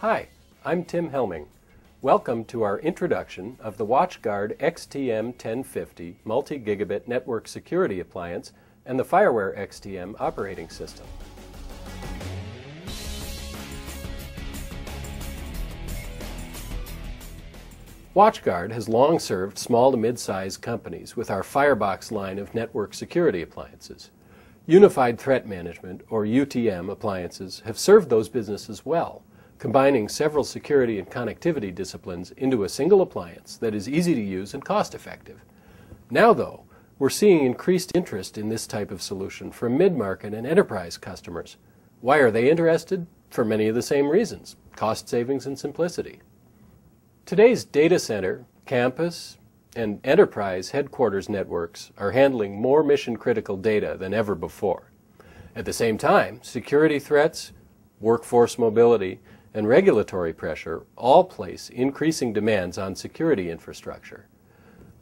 Hi, I'm Tim Helming. Welcome to our introduction of the WatchGuard XTM 1050 multi-gigabit network security appliance and the FireWare XTM operating system. WatchGuard has long served small to mid-sized companies with our Firebox line of network security appliances. Unified Threat Management, or UTM, appliances have served those businesses well, combining several security and connectivity disciplines into a single appliance that is easy to use and cost-effective. Now, though, we're seeing increased interest in this type of solution from mid-market and enterprise customers. Why are they interested? For many of the same reasons: cost savings and simplicity. Today's data center, campus, and enterprise headquarters networks are handling more mission-critical data than ever before. At the same time, security threats, workforce mobility, and regulatory pressure all place increasing demands on security infrastructure.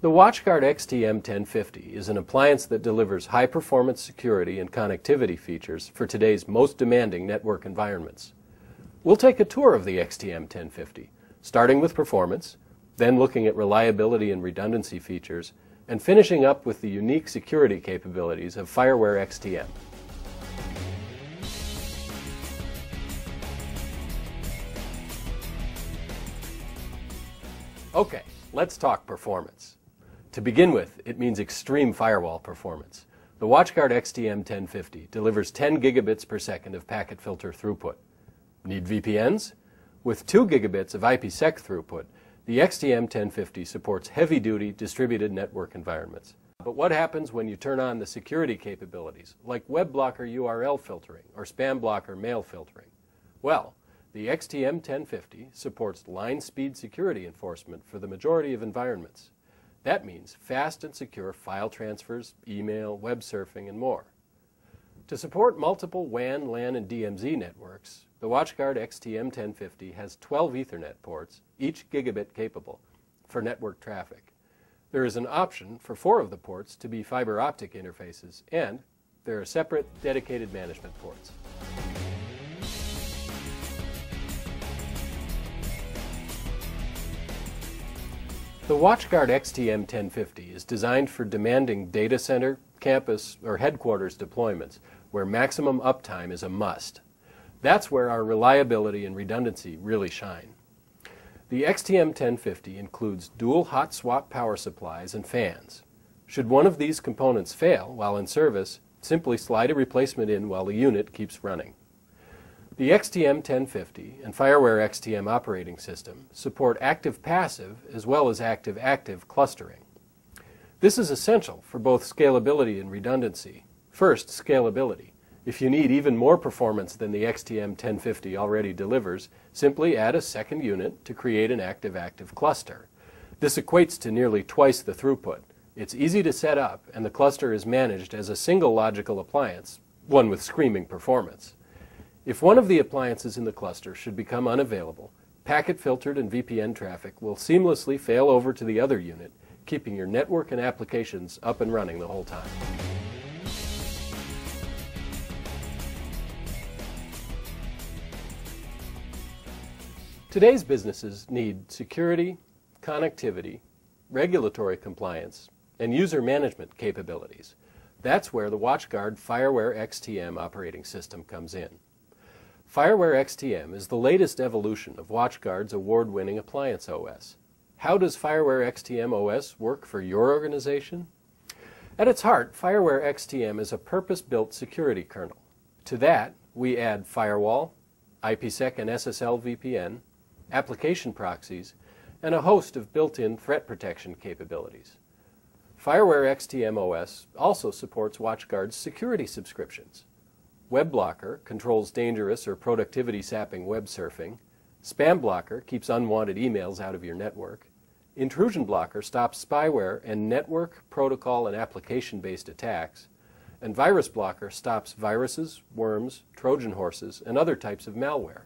The WatchGuard XTM 1050 is an appliance that delivers high-performance security and connectivity features for today's most demanding network environments. We'll take a tour of the XTM 1050, starting with performance, then looking at reliability and redundancy features, and finishing up with the unique security capabilities of FireWare XTM. Okay, let's talk performance. To begin with, it means extreme firewall performance. The WatchGuard XTM 1050 delivers 10 gigabits per second of packet filter throughput. Need VPNs? With 2 gigabits of IPsec throughput, the XTM 1050 supports heavy-duty distributed network environments. But what happens when you turn on the security capabilities, like web blocker URL filtering or spam blocker mail filtering? Well, the XTM 1050 supports line speed security enforcement for the majority of environments. That means fast and secure file transfers, email, web surfing, and more. To support multiple WAN, LAN, and DMZ networks, the WatchGuard XTM 1050 has 12 Ethernet ports, each gigabit capable, for network traffic. There is an option for 4 of the ports to be fiber optic interfaces, and there are separate dedicated management ports. The WatchGuard XTM 1050 is designed for demanding data center, campus, or headquarters deployments where maximum uptime is a must. That's where our reliability and redundancy really shine. The XTM 1050 includes dual hot swap power supplies and fans. Should one of these components fail while in service, simply slide a replacement in while the unit keeps running. The XTM 1050 and FireWare XTM operating system support active-passive as well as active-active clustering. This is essential for both scalability and redundancy. First, scalability. If you need even more performance than the XTM 1050 already delivers, simply add a second unit to create an active-active cluster. This equates to nearly twice the throughput. It's easy to set up, and the cluster is managed as a single logical appliance, one with screaming performance. If one of the appliances in the cluster should become unavailable, packet-filtered and VPN traffic will seamlessly fail over to the other unit, keeping your network and applications up and running the whole time. Today's businesses need security, connectivity, regulatory compliance, and user management capabilities. That's where the WatchGuard FireWare XTM operating system comes in. FireWare XTM is the latest evolution of WatchGuard's award-winning appliance OS. How does FireWare XTM OS work for your organization? At its heart, FireWare XTM is a purpose-built security kernel. To that, we add firewall, IPsec and SSL VPN, application proxies, and a host of built-in threat protection capabilities. FireWare XTM OS also supports WatchGuard's security subscriptions. Web Blocker controls dangerous or productivity-sapping web surfing. Spam Blocker keeps unwanted emails out of your network. Intrusion Blocker stops spyware and network, protocol, and application-based attacks. And Virus Blocker stops viruses, worms, Trojan horses, and other types of malware.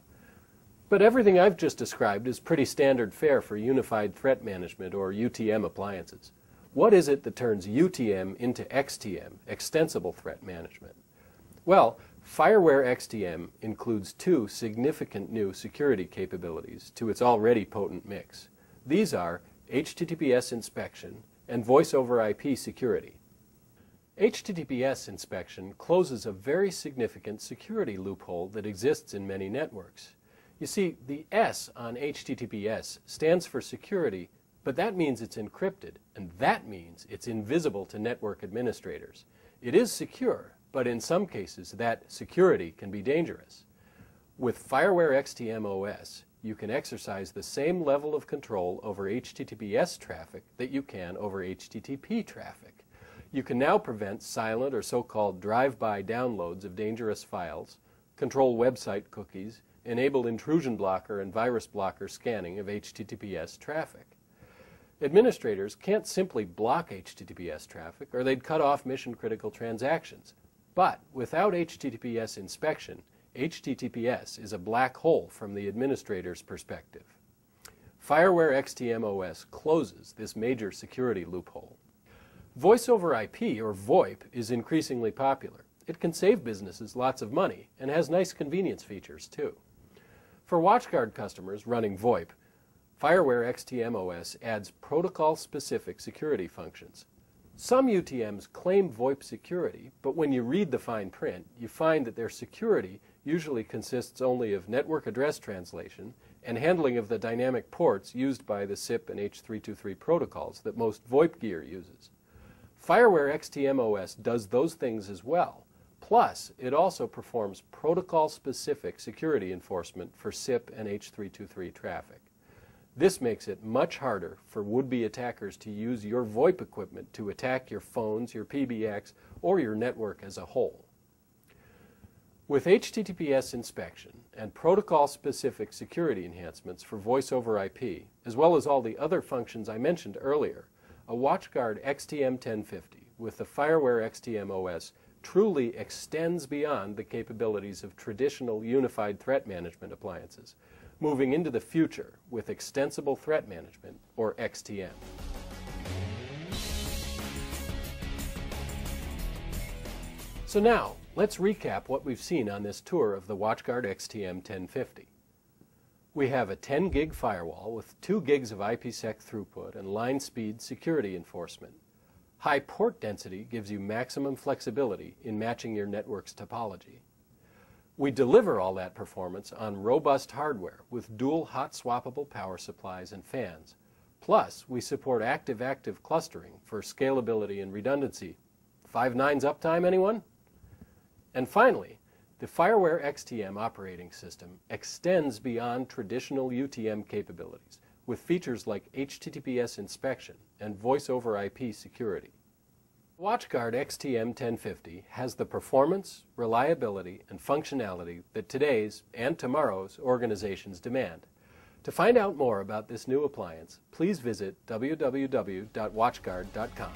But everything I've just described is pretty standard fare for Unified Threat Management or UTM appliances. What is it that turns UTM into XTM, Extensible Threat Management? Well, FireWare XTM includes two significant new security capabilities to its already potent mix. These are HTTPS inspection and Voice over IP security. HTTPS inspection closes a very significant security loophole that exists in many networks. You see, the S on HTTPS stands for security, but that means it's encrypted, and that means it's invisible to network administrators. It is secure, but in some cases that security can be dangerous. With FireWare XTM OS, you can exercise the same level of control over HTTPS traffic that you can over HTTP traffic. You can now prevent silent or so-called drive-by downloads of dangerous files, control website cookies, enable intrusion blocker and virus blocker scanning of HTTPS traffic. Administrators can't simply block HTTPS traffic or they'd cut off mission-critical transactions. But without HTTPS inspection, HTTPS is a black hole from the administrator's perspective. FireWare XTM OS closes this major security loophole. Voice over IP, or VoIP, is increasingly popular. It can save businesses lots of money and has nice convenience features too. For WatchGuard customers running VoIP, FireWare XTM OS adds protocol-specific security functions. Some UTMs claim VoIP security, but when you read the fine print, you find that their security usually consists only of network address translation and handling of the dynamic ports used by the SIP and H323 protocols that most VoIP gear uses. FireWare XTM OS does those things as well. Plus, it also performs protocol-specific security enforcement for SIP and H323 traffic. This makes it much harder for would-be attackers to use your VoIP equipment to attack your phones, your PBX, or your network as a whole. With HTTPS inspection and protocol-specific security enhancements for Voice over IP, as well as all the other functions I mentioned earlier, a WatchGuard XTM 1050 with the FireWare XTM OS truly extends beyond the capabilities of traditional unified threat management appliances, moving into the future with Extensible Threat Management, or XTM. So now, let's recap what we've seen on this tour of the WatchGuard XTM 1050. We have a 10 gig firewall with 2 gigs of IPsec throughput and line speed security enforcement. High port density gives you maximum flexibility in matching your network's topology. We deliver all that performance on robust hardware with dual hot swappable power supplies and fans. Plus, we support active-active clustering for scalability and redundancy. 5 nines uptime, anyone? And finally, the FireWare XTM operating system extends beyond traditional UTM capabilities with features like HTTPS inspection and Voice over IP security. WatchGuard XTM 1050 has the performance, reliability, and functionality that today's and tomorrow's organizations demand. To find out more about this new appliance, please visit www.watchguard.com.